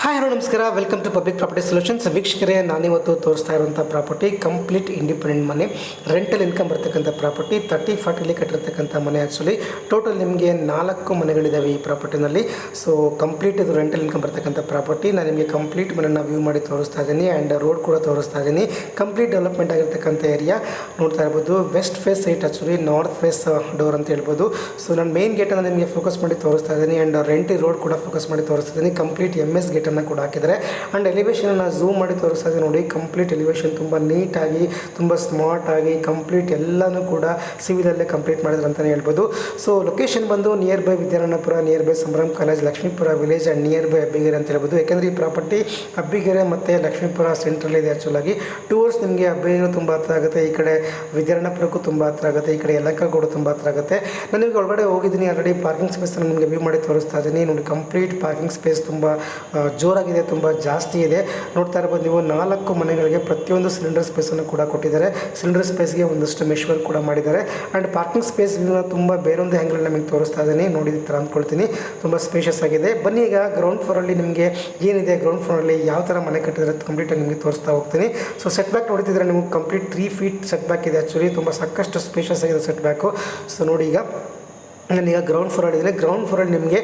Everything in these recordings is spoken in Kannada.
ಹಾಯ್ ಹಲೋ ನಮಸ್ಕಾರ, welcome to public property solutions. ವೀಕ್ಷಕರೇ, ನಾನಿವತ್ತು ತೋರಿಸ್ತಾ ಇರುವಂಥ ಪ್ರಾಪರ್ಟಿ ಕಂಪ್ಲೀಟ್ ಇಂಡಿಪೆಂಡೆಂಟ್ ಮನೆ, ರೆಂಟಲ್ ಇನ್ಕಮ್ ಬರ್ತಕ್ಕಂಥ ಪ್ರಾಪರ್ಟಿ, 30-40 ಕಟ್ಟಿರ್ತಕ್ಕಂಥ ಮನೆ. ಆ್ಯಕ್ಚುಲಿ ಟೋಟಲ್ ನಿಮಗೆ 4 ಮನೆಗಳಿದ್ದಾವೆ ಈ ಪ್ರಾಪರ್ಟಿನಲ್ಲಿ. ಸೊ ಕಂಪ್ಲೀಟ್ ಇದು ರೆಂಟಲ್ ಇನ್ಕಮ್ ಬರ್ತಕ್ಕಂಥ ಪ್ರಾಪರ್ಟಿ. ನಾನು ನಿಮಗೆ ಕಂಪ್ಲೀಟ್ ಮನೆಯನ್ನು ವ್ಯೂ ಮಾಡಿ ತೋರಿಸ್ತಾ ಇದ್ದೀನಿ ಆ್ಯಂಡ್ ರೋಡ್ ಕೂಡ ತೋರಿಸ್ತಾ ಇದ್ದೀನಿ. ಕಂಪ್ಲೀಟ್ ಡೆವಲಪ್ಮೆಂಟ್ ಆಗಿರ್ತಕ್ಕಂಥ ಏರಿಯಾ ನೋಡ್ತಾ ಇರ್ಬೋದು. West face site, actually north face door ಅಂತ ಹೇಳ್ಬೋದು. ಸೊ ನಾನು ಮೇನ್ ಗೇಟನ್ನು ನಿಮಗೆ ಫೋಕಸ್ ಮಾಡಿ ತೋರಿಸ್ತಾ ಇದ್ದೀನಿ ಆ್ಯಂಡ್ ರೆಂಟಿ ರೋಡ್ ಕೂಡ ಫೋಕಸ್ ಮಾಡಿ ತೋರಿಸ್ತಾ ಇದ್ದೀನಿ. ಕಂಪ್ಲೀಟ್ MS ಗೇಟ್ ಕೂಡ ಹಾಕಿದ್ದಾರೆ ಅಂಡ್ ಎಲಿವೇಶನ್ ಝೂಮ್ ಮಾಡಿ ತೋರಿಸ್ತಾ ಇದ್ದೀನಿ ನೋಡಿ. ಕಂಪ್ಲೀಟ್ ಎಲಿವೇಶನ್ ತುಂಬ ನೀಟಾಗಿ, ತುಂಬ ಸ್ಮಾರ್ಟ್ ಆಗಿ ಕಂಪ್ಲೀಟ್ ಎಲ್ಲನೂ ಕೂಡ ಸಿವಿಲಲ್ಲೇ ಕಂಪ್ಲೀಟ್ ಮಾಡಿದ್ರು ಅಂತಲೇ ಹೇಳ್ಬೋದು. ಸೊ ಲೊಕೇಶನ್ ಬಂದು near by Vidyaranyapura, near by Sambhram college, Lakshmipura village and near by Abbigere ಅಂತ ಹೇಳ್ಬೋದು. ಯಾಕೆಂದರೆ ಈ ಪ್ರಾಪರ್ಟಿ ಅಬ್ಬಿಗೆರೆ ಮತ್ತು ಲಕ್ಷ್ಮೀಪುರ ಸೆಂಟ್ರಲ್ ಇದೆ. ಆ್ಯಕ್ಚುಲಾಗಿ ಟೂರ್ಸ್ ನಿಮಗೆ ಅಬ್ಬಿಗೆರೆ ತುಂಬ ಹತ್ರ ಆಗುತ್ತೆ, ಈ ಕಡೆ ವಿದ್ಯಾರಣ್ಯಪುರಕ್ಕೂ ತುಂಬ ಹತ್ರ ಆಗುತ್ತೆ, ಈ ಕಡೆ ಯಲಹಂಕಗೂಡು ತುಂಬ ಹತ್ರ ಆಗುತ್ತೆ. ನಾನು ನಿಮಗೆ ಒಳಗಡೆ ಹೋಗಿದ್ದೀನಿ ಆಲ್ರೆಡಿ. ಪಾರ್ಕಿಂಗ್ ಸ್ಪೇಸನ್ನು ನಿಮಗೆ ವ್ಯೂ ಮಾಡಿ ತೋರಿಸ್ತಾ ಇದ್ದೀನಿ ನೋಡಿ. ಕಂಪ್ಲೀಟ್ ಪಾರ್ಕಿಂಗ್ ಸ್ಪೇಸ್ ತುಂಬ ಜೋರಾಗಿದೆ, ತುಂಬ ಜಾಸ್ತಿ ಇದೆ. ನೋಡ್ತಾ ಇರ್ಬೋದು ನೀವು. 4 ಮನೆಗಳಿಗೆ ಪ್ರತಿಯೊಂದು ಸಿಲಿಂಡರ್ ಸ್ಪೇಸನ್ನು ಕೂಡ ಕೊಟ್ಟಿದ್ದಾರೆ. ಸಿಲಿಂಡರ್ ಸ್ಪೇಸ್ಗೆ ಒಂದಷ್ಟು ಮೆಶ್ವರ್ ಕೂಡ ಮಾಡಿದ್ದಾರೆ ಆ್ಯಂಡ್ ಪಾರ್ಕಿಂಗ್ ಸ್ಪೇಸ್ ತುಂಬ ಬೇರೊಂದು ಆ್ಯಂಗಲ್ ನಮಗೆ ತೋರಿಸ್ತಾ ಇದ್ದೀನಿ ನೋಡಿ. ಈ ಥರ ಅಂದ್ಕೊಳ್ತೀನಿ, ತುಂಬ ಸ್ಪೇಷಿಯಸ್ ಆಗಿದೆ. ಬನ್ನಿ ಈಗ ಗ್ರೌಂಡ್ ಫ್ಲೋರಲ್ಲಿ ನಿಮಗೆ ಏನಿದೆ, ಗ್ರೌಂಡ್ ಫ್ಲೋರಲ್ಲಿ ಯಾವ ಥರ ಮನೆ ಕಟ್ಟಿದ್ರೆ ಕಂಪ್ಲೀಟಾಗಿ ನಿಮಗೆ ತೋರಿಸ್ತಾ ಹೋಗ್ತೀನಿ. ಸೊ ಸೆಟ್ ಬ್ಯಾಕ್ ನೋಡ್ತಿದ್ರೆ ನೀವು ಕಂಪ್ಲೀಟ್ 3 ಫೀಟ್ ಸೆಟ್ ಬ್ಯಾಕ್ ಇದೆ. ಆ್ಯಕ್ಚುಲಿ ತುಂಬ ಸಾಕಷ್ಟು ಸ್ಪೇಷಿಯಸ್ ಆಗಿದೆ ಸೆಟ್ ಬ್ಯಾಕು. ಸೊ ನೋಡಿ, ಈಗ ನಾನೀಗ ಗ್ರೌಂಡ್ ಫ್ಲೋರ್ ಇದ್ದೀನಿ. ಗ್ರೌಂಡ್ ಫ್ಲೋರಲ್ಲಿ ನಿಮಗೆ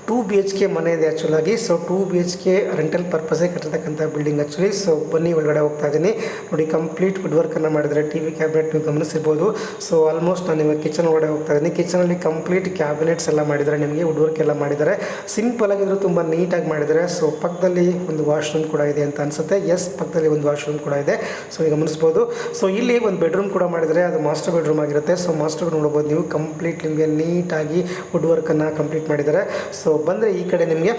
2 BHK ಮನೆ ಇದೆ ಆ್ಯಕ್ಚುಲಾಗಿ. ಸೊ 2 BHK ರೆಂಟಲ್ ಪರ್ಪಸ್ಗೆ ಕಟ್ಟಿರ್ತಕ್ಕಂಥ ಬಿಲ್ಡಿಂಗ್ ಆ್ಯಕ್ಚುಲಿ. ಸೊ ಬನ್ನಿ ಒಳಗಡೆ ಹೋಗ್ತಾ ಇದ್ದೀನಿ ನೋಡಿ. ಕಂಪ್ಲೀಟ್ ವುಡ್ ವರ್ಕನ್ನು ಮಾಡಿದರೆ, TV ಕ್ಯಾಬಿನೆಟ್ ನೀವು ಗಮನಿಸಿರ್ಬೋದು. ಸೊ ಆಲ್ಮೋಸ್ಟ್ ನಾನು ನಿಮಗೆ ಕಿಚನ್ ಒಳಗಡೆ ಹೋಗ್ತಾ ಇದ್ದೀನಿ. ಕಿಚನಲ್ಲಿ ಕಂಪ್ಲೀಟ್ ಕ್ಯಾಬಿನೆಟ್ಸ್ ಎಲ್ಲ ಮಾಡಿದ್ದಾರೆ, ನಿಮಗೆ ವುಡ್ ವರ್ಕ್ ಎಲ್ಲ ಮಾಡಿದ್ದಾರೆ. ಸಿಂಪಲ್ ಆಗಿದ್ರು ತುಂಬ ನೀಟಾಗಿ ಮಾಡಿದ್ದಾರೆ. ಸೊ ಪಕ್ಕದಲ್ಲಿ ಒಂದು ವಾಶ್ರೂಮ್ ಕೂಡ ಇದೆ ಅಂತ ಅನಿಸುತ್ತೆ. ಎಸ್, ಪಕ್ಕದಲ್ಲಿ ಒಂದು ವಾಶ್ರೂಮ್ ಕೂಡ ಇದೆ. ಸೊ ಈಗ ಗಮನಿಸ್ಬೋದು. ಸೊ ಇಲ್ಲಿ ಒಂದು ಬೆಡ್ರೂಮ್ ಕೂಡ ಮಾಡಿದರೆ, ಅದು ಮಾಸ್ಟರ್ ಬೆಡ್ರೂಮ್ ಆಗಿರುತ್ತೆ. ಸೊ ಮಾಸ್ಟರ್ ಬೆಡ್ರೂಮ್ ನೋಡ್ಬೋದು ನೀವು. ಕಂಪ್ಲೀಟ್ ನಿಮಗೆ ನೀಟಾಗಿ ವುಡ್ ವರ್ಕನ್ನು ಕಂಪ್ಲೀಟ್ ಮಾಡಿದ್ದಾರೆ. ಸೊ ಬಂದರೆ ಈ ಕಡೆ ನಿಮಗೆ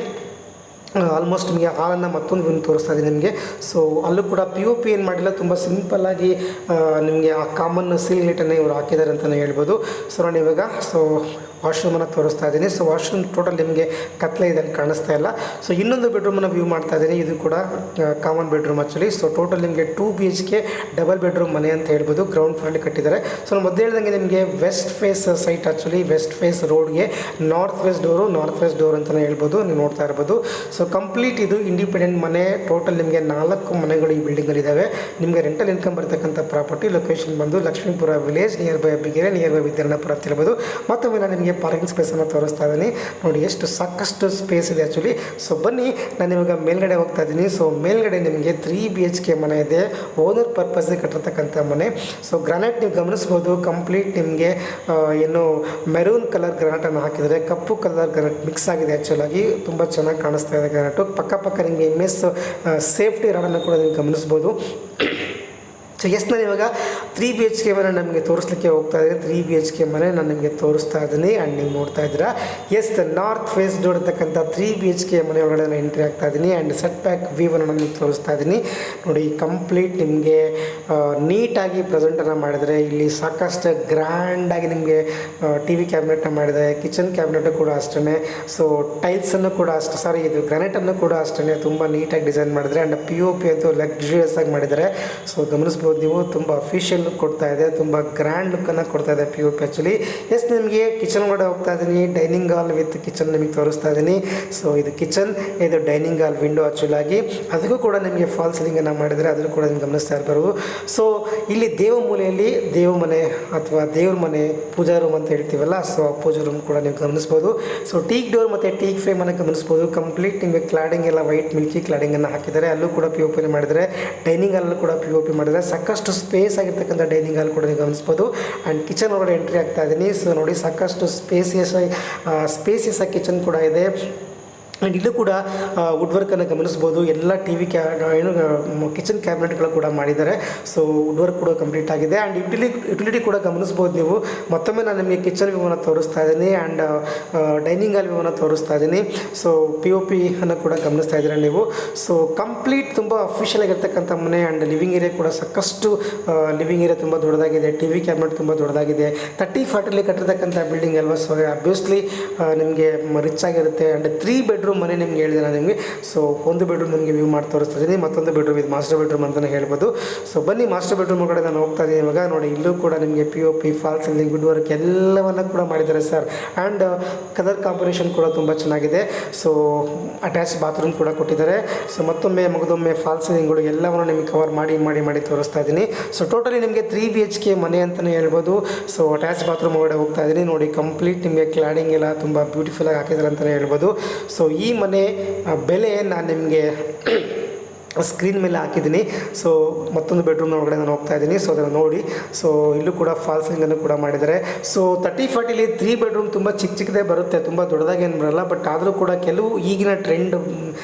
ಆಲ್ಮೋಸ್ಟ್ ನಿಮಗೆ ಹಾಲನ್ನು ಮತ್ತೊಂದು ವ್ಯೂ ತೋರಿಸ್ತಾ ಇದ್ದೀನಿ ನಿಮಗೆ. ಸೊ ಅಲ್ಲೂ ಕೂಡ POP ಏನು ಮಾಡಿಲ್ಲ, ತುಂಬ ಸಿಂಪಲ್ಲಾಗಿ ನಿಮಗೆ ಆ ಕಾಮನ್ ಸೀಲ್ ಲೈಟನ್ನು ಇವರು ಹಾಕಿದ್ದಾರೆ ಅಂತಲೇ ಹೇಳ್ಬೋದು. ಸೊ ನಾನು ಇವಾಗ ವಾಶ್ರೂಮನ್ನು ತೋರಿಸ್ತಾ ಇದ್ದೀನಿ. ಸೊ ವಾಶ್ರೂಮ್ ಟೋಟಲ್ ನಿಮಗೆ ಕತ್ಲೆ ಇದೆ, ಕಾಣಿಸ್ತಾ ಇಲ್ಲ. ಸೊ ಇನ್ನೊಂದು ಬೆಡ್ರೂಮನ್ನು ವ್ಯೂ ಮಾಡ್ತಾ ಇದ್ದೀನಿ. ಇದು ಕೂಡ common bedroom actually. So total ನಿಮಗೆ 2 BHK ಡಬಲ್ ಬೆಡ್ರೂಮ್ ಮನೆ ಅಂತ ಹೇಳ್ಬೋದು. ಗ್ರೌಂಡ್ ಫ್ಲೋರಲ್ಲಿ ಕಟ್ಟಿದ್ದಾರೆ. ಸೊ ನಾನು ಮೊದಲು ಹೇಳ್ದಂಗೆ ನಿಮಗೆ west face site actually. West face ರೋಡ್ಗೆ ನಾರ್ತ್ ವೆಸ್ಟ್ ಡೋರ್ ಅಂತಲೇ ಹೇಳ್ಬೋದು. ನೀವು ನೋಡ್ತಾ ಇರ್ಬೋದು. ಸೊ ಕಂಪ್ಲೀಟ್ ಇದು ಇಂಡಿಪೆಂಡೆಂಟ್ ಮನೆ. ಟೋಟಲ್ ನಿಮಗೆ 4 ಮನೆಗಳು ಈ ಬಿಲ್ಡಿಂಗಲ್ಲಿದ್ದಾವೆ. ನಿಮಗೆ ರೆಂಟಲ್ ಇನ್ಕಮ್ ಬರ್ತಕ್ಕಂಥ ಪ್ರಾಪರ್ಟಿ. ಲೊಕೇಶನ್ ಬಂದು Lakshmipura village, near by Abbigere, near by Vidyaranyapura ಅಂತ ಹೇಳ್ಬೋದು. ಮತ್ತೊಮ್ಮೆ ನಾನು ನಿಮಗೆ ಪಾರ್ಕಿಂಗ್ ಸ್ಪೇಸನ್ನು ತೋರಿಸ್ತಾ ಇದ್ದೀನಿ ನೋಡಿ. ಎಷ್ಟು ಸಾಕಷ್ಟು ಸ್ಪೇಸ್ ಇದೆ ಆ್ಯಕ್ಚುಲಿ. ಸೊ ಬನ್ನಿ, ನಾನು ಇವಾಗ ಮೇಲ್ಗಡೆ ಹೋಗ್ತಾ ಇದ್ದೀನಿ. ಸೊ ಮೇಲ್ಗಡೆ ನಿಮಗೆ 3 BHK ಮನೆ ಇದೆ, ಓನರ್ ಪರ್ಪಸ್ಗೆ ಕಟ್ಟಿರ್ತಕ್ಕಂಥ ಮನೆ. ಸೊ ಗ್ರಾನೈಟ್ ನೀವು ಗಮನಿಸ್ಬೋದು. ಕಂಪ್ಲೀಟ್ ನಿಮಗೆ ಏನು ಮೆರೂನ್ ಕಲರ್ ಗ್ರಾನೈಟನ್ನು ಹಾಕಿದರೆ, ಕಪ್ಪು ಕಲರ್ ಗ್ರಾನೈಟ್ ಮಿಕ್ಸ್ ಆಗಿದೆ ಆ್ಯಕ್ಚುಲಾಗಿ. ತುಂಬ ಚೆನ್ನಾಗಿ ಕಾಣಿಸ್ತಾ ಇದೆ ಗ್ರಾನೈಟು. ಪಕ್ಕ ನಿಮಗೆ MS ಸೇಫ್ಟಿ ರಾಡನ್ನು ಕೂಡ ನೀವು ಗಮನಿಸ್ಬೋದು. ಸೊ ಎಸ್, ನಾನು ಇವಾಗ 3 BHK ಮನೆ ನಮಗೆ ತೋರಿಸ್ಲಿಕ್ಕೆ ಹೋಗ್ತಾ ಇದ್ದೀನಿ. 3 BHK ಮನೆ ನಾನು ನಿಮಗೆ ತೋರಿಸ್ತಾ ಇದ್ದೀನಿ ಆ್ಯಂಡ್ ನೀವು ನೋಡ್ತಾ ಇದ್ದೀರಾ. ಎಸ್, ನಾರ್ತ್ ಫೇಸ್ ಡೋರ್ ಇರ್ತಕ್ಕಂಥ 3 BHK ಮನೆ ಒಳಗಡೆ ನಾನು ಎಂಟ್ರಿ ಆಗ್ತಾ ಇದ್ದೀನಿ ಆ್ಯಂಡ್ ಸೆಟ್ ಬ್ಯಾಕ್ ವ್ಯೂವನ್ನು ನಾನು ನಿಮಗೆ ತೋರಿಸ್ತಾ ಇದ್ದೀನಿ ನೋಡಿ. ಕಂಪ್ಲೀಟ್ ನಿಮಗೆ ನೀಟಾಗಿ ಪ್ರೆಸೆಂಟನ್ನು ಮಾಡಿದರೆ, ಇಲ್ಲಿ ಸಾಕಷ್ಟು ಗ್ರ್ಯಾಂಡಾಗಿ ನಿಮಗೆ TV ಕ್ಯಾಬಿನೆಟ್ನ ಮಾಡಿದೆ. ಕಿಚನ್ ಕ್ಯಾಬಿನೆಟು ಕೂಡ ಅಷ್ಟೇ. ಸೊ ಟೈಲ್ಸನ್ನು ಕೂಡ ಇದು ಗ್ರಾನೈಟನ್ನು ಕೂಡ ಅಷ್ಟೇ ತುಂಬ ನೀಟಾಗಿ ಡಿಸೈನ್ ಮಾಡಿದರೆ ಆ್ಯಂಡ್ POP ಅಂತೂ ಲಕ್ಸುರಿಯಸ್ ಆಗಿ ಮಾಡಿದ್ದಾರೆ. ಸೊ ಗಮನಿಸ್ಬೋದು ನೀವು. ತುಂಬ ಅಫಿಷಿಯಲ್ ಲುಕ್ ಕೊಡ್ತಾ ಇದೆ, ತುಂಬ ಗ್ರ್ಯಾಂಡ್ ಲುಕ್ಕನ್ನು ಕೊಡ್ತಾ ಇದೆ POP ಆ್ಯಕ್ಚುಲಿ. ಎಸ್, ನಿಮಗೆ ಕಿಚನ್ ಒಳಗಡೆ ಹೋಗ್ತಾ ಇದ್ದೀನಿ. ಡೈನಿಂಗ್ ಹಾಲ್ ವಿತ್ ಕಿಚನ್ ನಿಮಗೆ ತೋರಿಸ್ತಾ ಇದ್ದೀನಿ. ಸೊ ಇದು ಕಿಚನ್, ಇದು ಡೈನಿಂಗ್ ಹಾಲ್ ವಿಂಡೋ ಆ್ಯಕ್ಚುಲಾಗಿ. ಅದಕ್ಕೂ ಕೂಡ ನಿಮಗೆ ಫಾಲ್ ಸೀಲಿಂಗನ್ನು ಮಾಡಿದರೆ, ಅದನ್ನು ಕೂಡ ನಿಮ್ಗೆ ಗಮನಿಸ್ತಾ ಇರ್ಬೋದು. ಸೊ ಇಲ್ಲಿ ದೇವಮೂಲೆಯಲ್ಲಿ ದೇವಮನೆ ಅಥವಾ ದೇವ್ರ ಮನೆ, ಪೂಜಾ ರೂಮ್ ಅಂತ ಹೇಳ್ತೀವಲ್ಲ, ಸೊ ಆ ಪೂಜಾ ರೂಮ್ ಕೂಡ ನೀವು ಗಮನಿಸ್ಬೋದು. ಸೊ ಟೀಕ್ ಡೋರ್ ಮತ್ತು ಟೀಕ್ ಫ್ರೇಮನ್ನು ಗಮನಿಸ್ಬೋದು. ಕಂಪ್ಲೀಟ್ ನಿಮಗೆ ಕ್ಲಾಡಿಂಗ್ ಎಲ್ಲ ವೈಟ್ ಮಿಲ್ಕಿ ಕ್ಲಾಡಿಂಗನ್ನು ಹಾಕಿದ್ದಾರೆ. ಅಲ್ಲೂ ಕೂಡ POP ಮಾಡಿದರೆ, ಡೈನಿಂಗ್ ಹಾಲಲ್ಲೂ ಕೂಡ POP ಮಾಡಿದರೆ. ಸಾಕಷ್ಟು ಸ್ಪೇಸ್ ಆಗಿರ್ತಕ್ಕಂಥ ಡೈನಿಂಗ್ ಹಾಲ್ ಕೂಡ ನೀವು ಗಮನಿಸ್ಬೋದು ಆ್ಯಂಡ್ ಕಿಚನ್ ಒಳಗಡೆ ಎಂಟ್ರಿ ಆಗ್ತಾ ಇದ್ದೀನಿ. ಸೊ ನೋಡಿ, ಸಾಕಷ್ಟು ಸ್ಪೇಸಿಯಸ್ ಆಗಿ ಕಿಚನ್ ಕೂಡ ಇದೆ ಆ್ಯಂಡ್ ಇಲ್ಲೂ ಕೂಡ ವುಡ್ ವರ್ಕನ್ನು ಗಮನಿಸ್ಬೋದು. ಎಲ್ಲ TV ಕಿಚನ್ ಕ್ಯಾಬಿನೆಟ್ಗಳು ಕೂಡ ಮಾಡಿದ್ದಾರೆ. ಸೊ ವುಡ್ ವರ್ಕ್ ಕೂಡ ಕಂಪ್ಲೀಟ್ ಆಗಿದೆ ಆ್ಯಂಡ್ ಯುಟಿಲಿಟಿ ಕೂಡ ಗಮನಿಸ್ಬೋದು ನೀವು. ಮತ್ತೊಮ್ಮೆ ನಾನು ನಿಮಗೆ ಕಿಚನ್ ವ್ಯೂವನ್ನು ತೋರಿಸ್ತಾ ಇದ್ದೀನಿ ಆ್ಯಂಡ್ ಡೈನಿಂಗ್ ಹಾಲ್ ವ್ಯೂವನ್ನು ತೋರಿಸ್ತಾ ಇದ್ದೀನಿ. ಸೊ POP ಅನ್ನು ಕೂಡ ಗಮನಿಸ್ತಾ ಇದ್ದೀರಾ ನೀವು. ಸೊ ಕಂಪ್ಲೀಟ್ ತುಂಬ ಅಫಿಷಿಯಲ್ ಆಗಿರ್ತಕ್ಕಂಥ ಮನೆ ಆ್ಯಂಡ್ ಲಿವಿಂಗ್ ಏರಿಯಾ ಕೂಡ ಸಾಕಷ್ಟು ಲಿವಿಂಗ್ ಏರಿಯಾ ತುಂಬ ದೊಡ್ಡದಾಗಿದೆ. TV ಕ್ಯಾಬಿನೆಟ್ ತುಂಬ ದೊಡ್ಡದಾಗಿದೆ. 30-40 ಕಟ್ಟಿರ್ತಕ್ಕಂಥ ಬಿಲ್ಡಿಂಗ್ ಅಲ್ವಾ. ಸೊ ಅಬ್ವಿಯಸ್ಲಿ ನಿಮಗೆ ರಿಚ್ ಆಗಿರುತ್ತೆ ಆ್ಯಂಡ್ 3 ಬೆಡ್ರೂಮ್ ಬೆಡ್ರೂಮ್ ಮನೆ ನಿಮ್ಗೆ ಹೇಳಿದೆ ನಾನು ನಿಮಗೆ. ಸೊ ಒಂದು ಬೆಡ್ರೂಮ್ ನಿಮಗೆ ವ್ಯೂ ಮಾಡಿ ತೋರಿಸ್ತಾ ಇದ್ದೀನಿ, ಮತ್ತೊಂದು ಬೆಡ್ರೂಮ್ ಇದು ಮಾಸ್ಟರ್ ಬೆಡ್ರೂಮ್ ಅಂತಲೇ ಹೇಳ್ಬೋದು. ಸೊ ಬನ್ನಿ ಮಾಸ್ಟರ್ ಬೆಡ್ರೂಮ್ ಕಡೆ ನಾನು ಹೋಗ್ತಾ ಇದ್ದೀನಿ ಇವಾಗ. ನೋಡಿ ಇಲ್ಲೂ ಕೂಡ ನಿಮಗೆ POP, false ceiling, wood work ಎಲ್ಲವನ್ನು ಕೂಡ ಮಾಡಿದ್ದಾರೆ ಸರ್. ಆ್ಯಂಡ್ ಕಲರ್ ಕಾಂಬಿನೇಷನ್ ಕೂಡ ತುಂಬ ಚೆನ್ನಾಗಿದೆ. ಸೊ ಅಟ್ಯಾಚ್ ಬಾತ್ರೂಮ್ ಕೂಡ ಕೊಟ್ಟಿದ್ದಾರೆ. ಸೊ ಮತ್ತೊಮ್ಮೆ ಮಗದೊಮ್ಮೆ ಫಾಲ್ ಸೀಲಿಂಗ್ಗಳು ಎಲ್ಲವನ್ನು ನಿಮಗೆ ಕವರ್ ಮಾಡಿ ತೋರಿಸ್ತಾ ಇದ್ದೀನಿ. ಸೊ ಟೋಟಲಿ ನಿಮಗೆ 3 BHK ಮನೆ ಅಂತಲೇ ಹೇಳ್ಬೋದು. ಸೊ ಅಟ್ಯಾಚ್ ಬಾತ್ರೂಮ್ ಒಳಗಡೆ ಹೋಗ್ತಾ ಇದ್ದೀನಿ. ನೋಡಿ ಕಂಪ್ಲೀಟ್ ನಿಮಗೆ ಕ್ಲಾಡಿಂಗ್ ಎಲ್ಲ ತುಂಬ ಬ್ಯೂಟಿಫುಲ್ಲಾಗಿ ಹಾಕಿದ್ದಾರೆ ಅಂತಲೇ ಹೇಳ್ಬೋದು. ಸೊ ಈ ಮನೆ ಬೆಲೆ ನಾನು ನಿಮಗೆ ಸ್ಕ್ರೀನ್ ಮೇಲೆ ಹಾಕಿದ್ದೀನಿ. ಸೊ ಮತ್ತೊಂದು ಬೆಡ್ರೂಮ್ ಒಳಗಡೆ ನಾನು ಹೋಗ್ತಾ ಇದ್ದೀನಿ. ಸೊ ಅದನ್ನು ನೋಡಿ. ಸೊ ಇಲ್ಲೂ ಕೂಡ ಫಾಲ್ ಸೀಲಿಂಗನ್ನು ಕೂಡ ಮಾಡಿದ್ದಾರೆ. ಸೊ 30-40 3 ಬೆಡ್ರೂಮ್ ತುಂಬ ಚಿಕ್ಕದೇ ಬರುತ್ತೆ, ತುಂಬ ದೊಡ್ಡದಾಗಿ ಏನು ಬರಲ್ಲ. ಬಟ್ ಆದರೂ ಕೂಡ ಕೆಲವು ಈಗಿನ ಟ್ರೆಂಡ್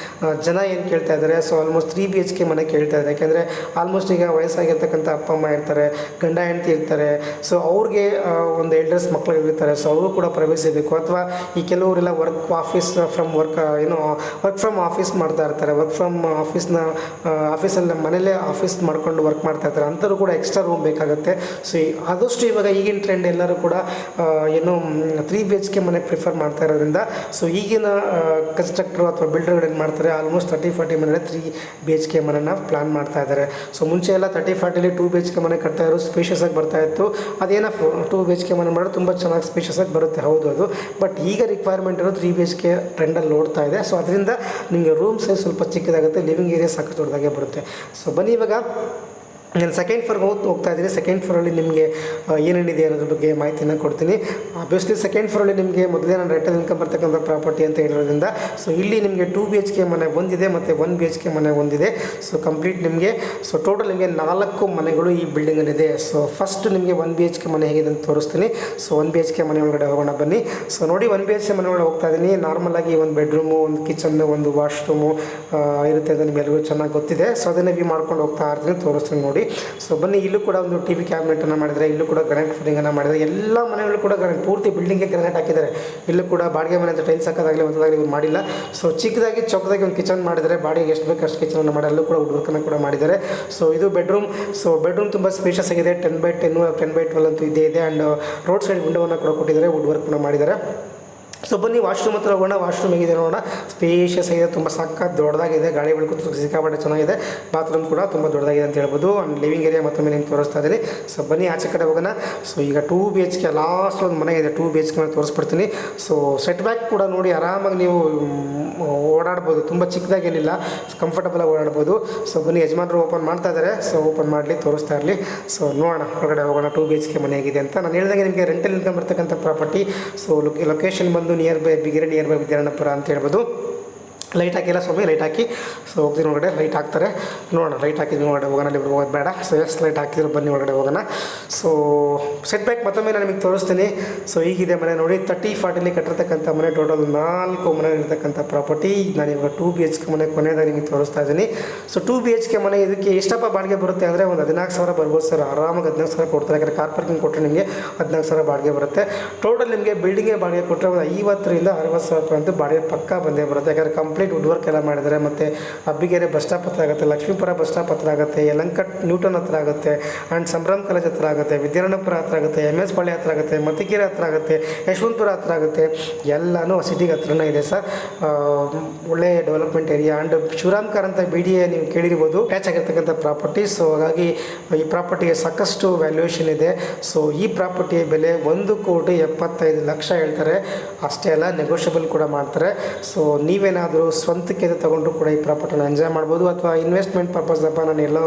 ಜನ ಏನು ಕೇಳ್ತಾ ಇದ್ದಾರೆ, ಸೊ ಆಲ್ಮೋಸ್ಟ್ 3 BHK ಮನೆ ಕೇಳ್ತಾ ಇದ್ದಾರೆ. ಯಾಕೆಂದರೆ ಆಲ್ಮೋಸ್ಟ್ ಈಗ ವಯಸ್ಸಾಗಿರ್ತಕ್ಕಂಥ ಅಪ್ಪ ಅಮ್ಮ ಇರ್ತಾರೆ, ಗಂಡ ಹೆಂಡತಿ ಇರ್ತಾರೆ. ಸೊ ಅವ್ರಿಗೆ ಒಂದು ಎಲ್ಡರ್ಸ್ ಮಕ್ಕಳು ಇರ್ತಾರೆ. ಸೊ ಅವರು ಕೂಡ ಪ್ರೈವಸಿ ಬೇಕು. ಅಥವಾ ಈ ಕೆಲವರೆಲ್ಲ ವರ್ಕ್ ಫ್ರಮ್ ಆಫೀಸ್ ಮಾಡ್ತಾ ಇರ್ತಾರೆ. ವರ್ಕ್ ಫ್ರಮ್ ಆಫೀಸಲ್ಲಿ ಮನೇಲೇ ಆಫೀಸ್ ಮಾಡ್ಕೊಂಡು ವರ್ಕ್ ಮಾಡ್ತಾ ಇರ್ತಾರೆ. ಅಂಥವ್ರು ಕೂಡ ಎಕ್ಸ್ಟ್ರಾ ರೂಮ್ ಬೇಕಾಗುತ್ತೆ. ಸೊ ಆದಷ್ಟು ಇವಾಗ ಈಗಿನ ಟ್ರೆಂಡ್ ಎಲ್ಲರೂ ಕೂಡ 3 BHK ಮನೆ ಪ್ರಿಫರ್ ಮಾಡ್ತಾ ಇರೋದ್ರಿಂದ ಸೊ ಈಗಿನ ಕನ್ಸ್ಟ್ರಕ್ಟರ್ ಅಥವಾ ಬಿಲ್ಡರ್ಗಳು ಏನು ಮಾಡ್ತಾರೆ, ಆಲ್ಮೋಸ್ಟ್ 30-40 ಮನೆ 3 BHK ಮನೆನ ಪ್ಲಾನ್ ಮಾಡ್ತಾ ಇದ್ದಾರೆ. ಸೊ ಮುಂಚೆ ಎಲ್ಲ 30-40 2 BHK ಮನೆ ಕಟ್ತಾ ಇರೋ ಸ್ಪೇಷಿಯಸ್ ಆಗಿ ಬರ್ತಾ ಇತ್ತು. ಅದೇನೋ 2 BHK ಮನೆ ಮಾಡೋದು ತುಂಬ ಚೆನ್ನಾಗಿ ಸ್ಪೇಷಿಯಸ್ ಆಗಿ ಬರುತ್ತೆ, ಹೌದು ಅದು. ಬಟ್ ಈಗ ರಿಕ್ವೈರ್ಮೆಂಟ್ ಇರೋ 3 BHK ಟ್ರೆಂಡಲ್ಲಿ ನೋಡ್ತಾ ಇದೆ. ಸೊ ಅದರಿಂದ ನಿಮಗೆ ರೂಮ್ ಸೈಜ್ ಸ್ವಲ್ಪ ಚಿಕ್ಕದಾಗುತ್ತೆ, ಲಿವಿಂಗ್ ಏರಿಯಾ ಸಾಕು ದೊಡ್ಡದಾಗೆ ಬರುತ್ತೆ. ಸೊ ಬನ್ನಿ ಇವಾಗ ನಾನು ಸೆಕೆಂಡ್ ಫ್ಲೋರ್ಗೆ ಹೋಗ್ತಾ ಇದ್ದೀನಿ. ಸೆಕೆಂಡ್ ಫ್ಲೋರಲ್ಲಿ ನಿಮಗೆ ಏನೇನಿದೆ ಅನ್ನೋದ್ರ ಬಗ್ಗೆ ಮಾಹಿತಿನ ಕೊಡ್ತೀನಿ. ಆಬ್ವಿಯಸ್ಲಿ ಸೆಕೆಂಡ್ ಫ್ಲೋರಲ್ಲಿ ನಿಮಗೆ ಮೊದಲೇ ನಾನು ರೆಂಟಲ್ ಇನ್ಕಮ್ ಬರ್ತಕ್ಕಂಥ ಪ್ರಾಪರ್ಟಿ ಅಂತ ಹೇಳಿರೋದ್ರಿಂದ ಸೊ ಇಲ್ಲಿ ನಿಮಗೆ 2 BHK ಮನೆ ಒಂದಿದೆ ಮತ್ತು 1 BHK ಮನೆ ಒಂದಿದೆ. ಸೊ ಕಂಪ್ಲೀಟ್ ನಿಮಗೆ ಸೊ ಟೋಟಲ್ ನಿಮಗೆ 4 ಮನೆಗಳು ಈ ಬಿಲ್ಡಿಂಗಲ್ಲಿದೆ. ಸೊ ಫಸ್ಟ್ ನಿಮಗೆ 1 BHK ಮನೆ ಹೇಗಿದೆ ಅಂತ ತೋರಿಸ್ತೀನಿ. ಸೊ 1 BHK ಮನೆ ಒಳಗಡೆ ಹೋಗೋಣ ಬನ್ನಿ. ಸೊ ನೋಡಿ 1 BHK ಮನೆ ಒಳಗಡೆ ಹೋಗ್ತಾ ಇದ್ದೀನಿ. ನಾರ್ಮಲಾಗಿ ಒಂದು ಬೆಡ್ರೂಮು, ಒಂದು ಕಿಚನ್ನು, ಒಂದು ವಾಶ್ರೂಮು ಇರುತ್ತೆ ಅಂತ ನಿಮಗೆಲ್ಲರಿಗೂ ಚೆನ್ನಾಗಿ ಗೊತ್ತಿದೆ. ಸೊ ಅದನ್ನೇ ವ್ಯೂ ಮಾಡ್ಕೊಂಡು ಹೋಗ್ತಾ ಇರ್ತೀನಿ, ತೋರಿಸ್ತೀನಿ ನೋಡಿ. ಸೊ ಬನ್ನಿ, ಇಲ್ಲೂ ಕೂಡ ಒಂದು TV ಕ್ಯಾಬಿನೆಟನ್ನು ಮಾಡಿದರೆ, ಇಲ್ಲೂ ಕೂಡ ಗ್ರಾನೈಟ್ ಫಿಟ್ಟಿಂಗನ್ನು ಮಾಡಿದರೆ. ಎಲ್ಲ ಮನೆಗಳು ಕೂಡ ಗ್ರಾನೈಟ್, ಪೂರ್ತಿ ಬಿಲ್ಡಿಂಗ್ಗೆ ಗ್ರಾನೈಟ್ ಹಾಕಿದ್ದಾರೆ. ಇಲ್ಲೂ ಕೂಡ ಬಾಡಿಗೆ ಮನೆ ಅಂತ ಟೈಲ್ಸ್ ಹಾಕೋದಾಗಲಿ ಒಂದಾಗಲಿ ಇವ್ರು ಮಾಡಿಲ್ಲ. ಸೊ ಚಿಕ್ಕದಾಗಿ ಚೊಕ್ಕದಾಗಿ ಒಂದು ಕಿಚನ್ ಮಾಡಿದರೆ, ಬಾಡಿಗೆ ಎಷ್ಟು ಬೇಕು ಅಷ್ಟು ಕಿಚನನ್ನು ಮಾಡಿ, ಅಲ್ಲೂ ಕೂಡ ವುಡ್ ವರ್ಕನ್ನು ಕೂಡ ಮಾಡಿದ್ದಾರೆ. ಸೊ ಇದು ಬೆಡ್ರೂಮ್. ಸೊ ಬೆಡ್ರೂಮ್ ತುಂಬ ಸ್ಪೇಷಿಯಸ್ ಆಗಿದೆ. 10x10, 10x12 ಅಂತೂ ಇದೇ ಇದೆ. ಆ್ಯಂಡ್ ರೋಡ್ ಸೈಡ್ ವಿಂಡೋವನ್ನು ಕೂಡ ಕೊಟ್ಟಿದ್ದಾರೆ, ವುಡ್ ವರ್ಕನ್ನು ಮಾಡಿದ್ದಾರೆ. ಸೊ ಬನ್ನಿ ವಾಶ್ರೂಮ್ ಹತ್ರ ಹೋಗೋಣ. ವಾಶ್ರೂಮ್ ಹೇಗಿದೆ ನೋಡೋಣ. ಸ್ಪೇಷಿಯಸ್ ಆಗಿದೆ, ತುಂಬ ಸಕ್ಕತ್ ದೊಡ್ಡದಾಗಿದೆ. ಗಾಳಿ ಬೆಳಕು ಸಿಕ್ಕಾಪಟ್ಟೆ ಚೆನ್ನಾಗಿದೆ. ಬಾತ್ರೂಮ್ ಕೂಡ ತುಂಬ ದೊಡ್ಡದಾಗಿದೆ ಅಂತ ಹೇಳ್ಬೋದು. ಆ್ಯಂಡ್ ಲಿವಿಂಗ್ ಏರಿಯಾ ಮತ್ತೊಮ್ಮೆ ನಿಮ್ಗೆ ತೋರಿಸ್ತಾ ಇದ್ದೀನಿ. ಸೊ ಬನ್ನಿ ಆಚೆ ಕಡೆ ಹೋಗೋಣ. ಸೊ ಈಗ 2 BHK ಲಾಸ್ಟ್ ಒಂದು ಮನೆ ಇದೆ, 2 BHK ಮನೆ ತೋರಿಸ್ಬಿಡ್ತೀನಿ. ಸೊ ಸೆಟ್ ಬ್ಯಾಕ್ ಕೂಡ ನೋಡಿ ಆರಾಮಾಗಿ ನೀವು ಓಡಾಡ್ಬೋದು, ತುಂಬ ಚಿಕ್ಕದಾಗೇನಿಲ್ಲ, ಕಂಫರ್ಟಬಲಾಗಿ ಓಡಾಡ್ಬೋದು. ಸೊ ಬನ್ನಿ, ಯಜಮಾನರು ಓಪನ್ ಮಾಡ್ತಾ ಇದ್ದಾರೆ. ಸೊ ಓಪನ್ ಮಾಡಲಿ, ತೋರಿಸ್ತಾ ಇರಲಿ. ಸೊ ನೋಡೋಣ ಹೊರಗಡೆ ಹೋಗೋಣ 2 BHK ಮನೆ ಹೇಗಿದೆ ಅಂತ. ನಾನು ಹೇಳಿದಂಗೆ ನಿಮಗೆ ರೆಂಟಲ್ ಇನ್ಕಮ್ ಬರ್ತಕ್ಕಂಥ ಪ್ರಾಪರ್ಟಿ. ಸೊ ಲೊಕೇಶನ್ ಬಂದು ನಿಯರ್ ಬೈ ವಿದ್ಯಾರಣ್ಯಪುರ ಅಂತ ಹೇಳ್ಬೋದು. ಲೈಟ್ ಹಾಕಿಲ್ಲ, ಸ್ವಾಮಿ ಲೈಟ್ ಹಾಕಿ. ಸೊ ಹೋಗ್ತೀನಿ ಒಳಗಡೆ, ಲೈಟ್ ಹಾಕ್ತಾರೆ ನೋಡೋಣ. ಲೈಟ್ ಹಾಕಿದ್ವಿ ಒಳಗಡೆ ಹೋಗೋಣ, ಅಲ್ಲಿ ಹೋಗೋದು ಬೇಡ. ಸೊ ಎಷ್ಟು ಲೈಟ್ ಹಾಕಿದ್ರು ಬನ್ನಿ ಒಳಗಡೆ ಹೋಗೋಣ. ಸೊ ಸೆಟ್ ಬ್ಯಾಕ್ ಮತ್ತೊಮ್ಮೆ ನಾನು ನಿಮಗೆ ತೋರಿಸ್ತೀನಿ. ಸೊ ಈಗಿದೆ ಮನೆ ನೋಡಿ, 30-40 ಕಟ್ಟಿರ್ತಕ್ಕಂಥ ಮನೆ. ಟೋಟಲ್ 4 ಮನೆ ಇರ್ತಕ್ಕಂಥ ಪ್ರಾಪರ್ಟಿ. ನಾನು ಇವಾಗ 2 BHK ಮನೆ ಕೊನೆಯದಾಗ ನಿಮಗೆ ತೋರಿಸ್ತಾ ಇದ್ದೀನಿ. ಸೊ 2 BHK ಮನೆ ಇದಕ್ಕೆ ಎಷ್ಟಪ್ಪ ಬಾಡಿಗೆ ಬರುತ್ತೆ ಅಂದರೆ ಒಂದು 14,000 ಬರ್ಬೋದು ಸರ್. ಆರಾಮಾಗಿ 14,000 ಕೊಡ್ತಾರೆ. ಯಾಕಂದರೆ ಕಾರ್ ಪಾರ್ಕಿಂಗ್ ಕೊಟ್ಟರೆ ನಿಮಗೆ 14,000 ಬಾಡಿಗೆ ಬರುತ್ತೆ. ಟೋಟಲ್ ನಿಮಗೆ ಬಿಲ್ಡಿಂಗ್ಗೆ ಬಾಡಿಗೆ ಕೊಟ್ಟರೆ ಒಂದು 50,000 ರಿಂದ 60,000 ರೂಪಾಯಿ ಅಂತೂ ಬಾಡಿಗೆ ಪಕ್ಕ ಬಂದೇ ಬರುತ್ತೆ. ಯಾಕಂದರೆ ಕಂಪ್ಲೀಟ್ ವುಡ್ ವರ್ಕ್ ಎಲ್ಲ ಮಾಡಿದ್ದಾರೆ. ಮತ್ತು ಅಬ್ಬಿಗೆರೆ ಬಸ್ ಸ್ಟಾಪ್ ಹತ್ರ ಆಗುತ್ತೆ, ಲಕ್ಷ್ಮೀಪುರ ಬಸ್ ಸ್ಟಾಪ್ ಹತ್ರ ಆಗುತ್ತೆ, ಯಲಂಕಟ್ ನ್ಯೂಟನ್ ಹತ್ರ ಆಗುತ್ತೆ, ಆ್ಯಂಡ್ ಸಂಭ್ರಮ್ ಕಾಲೇಜ್ ಹತ್ರ ಆಗುತ್ತೆ, ವಿದ್ಯಾರಣ್ಯಪುರ ಹತ್ರ ಆಗುತ್ತೆ, MS ಪಾಳ್ಯ ಹತ್ರ ಆಗುತ್ತೆ, ಮತಿಕೆರೆ ಹತ್ರ ಆಗುತ್ತೆ, ಯಶವಂತಪುರ ಹತ್ರ ಆಗುತ್ತೆ. ಎಲ್ಲನೂ ಸಿಟಿಗೆ ಹತ್ರನೇ ಇದೆ ಸರ್. ಒಳ್ಳೆ development area. And Shivaram car ಅಂತ BDA ನೀವು ಕೇಳಿರ್ಬೋದು, ಅಟ್ಯಾಚ್ ಆಗಿರ್ತಕ್ಕಂಥ ಪ್ರಾಪರ್ಟಿ. ಸೊ ಹಾಗಾಗಿ ಈ ಪ್ರಾಪರ್ಟಿಗೆ ಸಾಕಷ್ಟು ವ್ಯಾಲ್ಯೂಯೇಷನ್ ಇದೆ. ಸೊ ಈ ಪ್ರಾಪರ್ಟಿಯ ಬೆಲೆ 1,75,00,000 ಹೇಳ್ತಾರೆ. ಅಷ್ಟೇ ಅಲ್ಲ, ನೆಗೋಷಿಯಬಲ್ ಕೂಡ ಮಾಡ್ತಾರೆ. ಸೊ ನೀವೇನಾದರೂ ಸ್ವಂತಕ್ಕೆ ತಗೊಂಡು ಕೂಡ ಈ ಪ್ರಾಪರ್ಟಿನ ಎಂಜಾಯ್ ಮಾಡ್ಬೋದು. ಅಥವಾ ಇನ್ವೆಸ್ಟ್ಮೆಂಟ್ ಪರ್ಪಸ್ ದಪ್ಪ ನಾನು ಎಲ್ಲೋ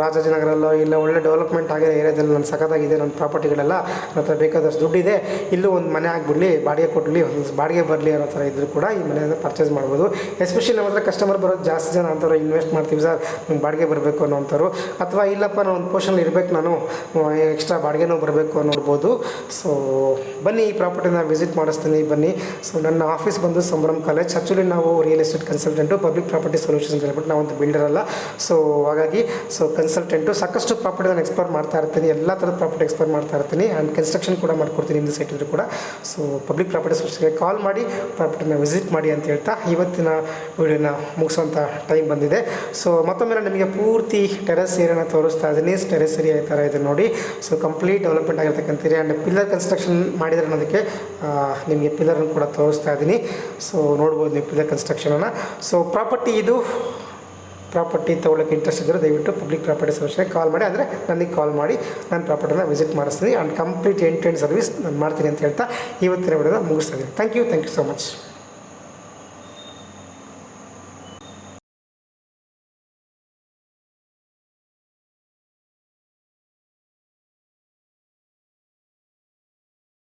ರಾಜಾಜಿನಗರಲ್ಲೋ ಇಲ್ಲ ಒಳ್ಳೆ ಡೆವಲಪ್ಮೆಂಟ್ ಆಗಿರೋ ಏರಿಯಾದಲ್ಲಿ ನನ್ನ ಸಖತ್ತಾಗಿದೆ ನನ್ನ ಪ್ರಾಪರ್ಟಿಗಳೆಲ್ಲ, ನನ್ನ ಹತ್ರ ಬೇಕಾದಷ್ಟು ದುಡ್ಡಿದೆ, ಇಲ್ಲೂ ಒಂದು ಮನೆ ಆಗಿಬಿಡಲಿ, ಬಾಡಿಗೆ ಕೊಡಲಿ, ಒಂದು ಬಾಡಿಗೆ ಬರಲಿ ಅನ್ನೋ ಥರ ಇದ್ದರೂ ಕೂಡ ಈ ಮನೆಯನ್ನು ಪರ್ಚೇಸ್ ಮಾಡ್ಬೋದು. ಎಸ್ಪೆಷಲಿ ನಮ್ಮ ಹತ್ರ ಕಸ್ಟಮರ್ ಬರೋದು ಜಾಸ್ತಿ ಜನ ಅಂಥವ್ರು, ಇನ್ವೆಸ್ಟ್ ಮಾಡ್ತೀವಿ ಸರ್, ನಂಗೆ ಬಾಡಿಗೆ ಬರಬೇಕು ಅನ್ನೋಂಥವ್ರು. ಅಥವಾ ಇಲ್ಲಪ್ಪ ನಾನು ಒಂದು ಪೋರ್ಷನ್ ಇರಬೇಕು, ನಾನು ಎಕ್ಸ್ಟ್ರಾ ಬಾಡಿಗೆನೂ ಬರಬೇಕು ಅನ್ನೋಡ್ಬೋದು. ಸೊ ಬನ್ನಿ ಈ ಪ್ರಾಪರ್ಟಿನ ವಿಸಿಟ್ ಮಾಡಿಸ್ತೀನಿ ಬನ್ನಿ. ಸೊ ನನ್ನ ಆಫೀಸ್ ಬಂದು ಸಂಭ್ರಮ್ ಕಾಲೇಜ್. ಆ್ಯಕ್ಚುಲಿ ನಾವು real real estate consultant, public property solutions ಅಂತ ಹೇಳ್ಬಿಟ್ಟು ನಾವೊಂದು ಬಿಲ್ಡರ್ ಅಲ್ಲ. ಸೊ ಹಾಗಾಗಿ ಕನ್ಸಲ್ಟೆಂಟು ಸಾಕಷ್ಟು ಪ್ರಾಪರ್ಟಿ ನಾನು ಎಕ್ಸ್ಪ್ಲೋರ್ ಮಾಡ್ತಾ ಇರ್ತೀನಿ, ಎಲ್ಲ ಥರದ ಪ್ರಾಪರ್ಟಿ ಎಕ್ಸ್ಪ್ಲೋರ್ ಮಾಡ್ತಾ ಇರ್ತೀನಿ ಆ್ಯಂಡ್ ಕನ್ಸ್ಟ್ರಕ್ಷನ್ ಕೂಡ ಮಾಡ್ಕೊಡ್ತೀನಿ ನಿಮ್ಮದು ಸೈಟ್ ಇದ್ರೂ ಕೂಡ. ಸೊ ಪಬ್ಲಿಕ್ ಪ್ರಾಪರ್ಟಿ ಸೊಲ್ಯೂಷನ್ಗೆ ಕಾಲ್ ಮಾಡಿ ಪ್ರಾಪರ್ಟಿನ ವಿಸಿಟ್ ಮಾಡಿ ಅಂತ ಹೇಳ್ತಾ ಇವತ್ತಿನ ವಿಡಿಯೋನ ಮುಗಿಸೋಂಥ ಟೈಮ್ ಬಂದಿದೆ. ಸೊ ಮತ್ತೊಮ್ಮೆ ನಾನು ನಿಮಗೆ ಪೂರ್ತಿ ಟೆರೆಸ್ ಏರಿಯಾನ ತೋರಿಸ್ತಾ ಇದ್ದೀನಿ. ಟೆರೆಸ್ ಏರಿಯಾ ಈ ಥರ ಇದೆ ನೋಡಿ. ಸೊ ಕಂಪ್ಲೀಟ್ ಡೆವಲಪ್ಮೆಂಟ್ ಆಗಿರ್ತಕ್ಕಂಥ ಏರಿಯಾ ಆ್ಯಂಡ್ ಪಿಲ್ಲರ್ ಕನ್ಸ್ಟ್ರಕ್ಷನ್ ಮಾಡಿದರೆ ಅನ್ನೋದಕ್ಕೆ ನಿಮಗೆ ಪಿಲ್ಲರನ್ನು ಕೂಡ ತೋರಿಸ್ತಾ ಇದ್ದೀನಿ. ಸೊ ನೋಡ್ಬೋದು ನೀವು ಪಿಲ್ಲರ್ ಕನ್ಸ್ಟ್ರಕ್ಷನನ್ನು. ಸೊ ಪ್ರಾಪರ್ಟಿ ತೊಗೊಳ್ಳೋಕ್ಕೆ ಇಂಟ್ರೆಸ್ಟ್ ಇದ್ದರೆ ದಯವಿಟ್ಟು ಪಬ್ಲಿಕ್ ಪ್ರಾಪರ್ಟಿ ಸೊಲ್ಯೂಷನ್ಗೆ ಕಾಲ್ ಮಾಡಿ, ಅಂದರೆ ನನಗೆ ಕಾಲ್ ಮಾಡಿ ನಾನು ಪ್ರಾಪರ್ಟಿನ ವಿಸಿಟ್ ಮಾಡಿಸ್ತೀನಿ and complete end to end service ನಾನು ಮಾಡ್ತೀನಿ ಅಂತ ಹೇಳ್ತಾ ಇವತ್ತಿನ ವಿಡಿಯೋನ ಮುಗಿಸ್ತಾ ಇದ್ದೀನಿ. Thank you so much.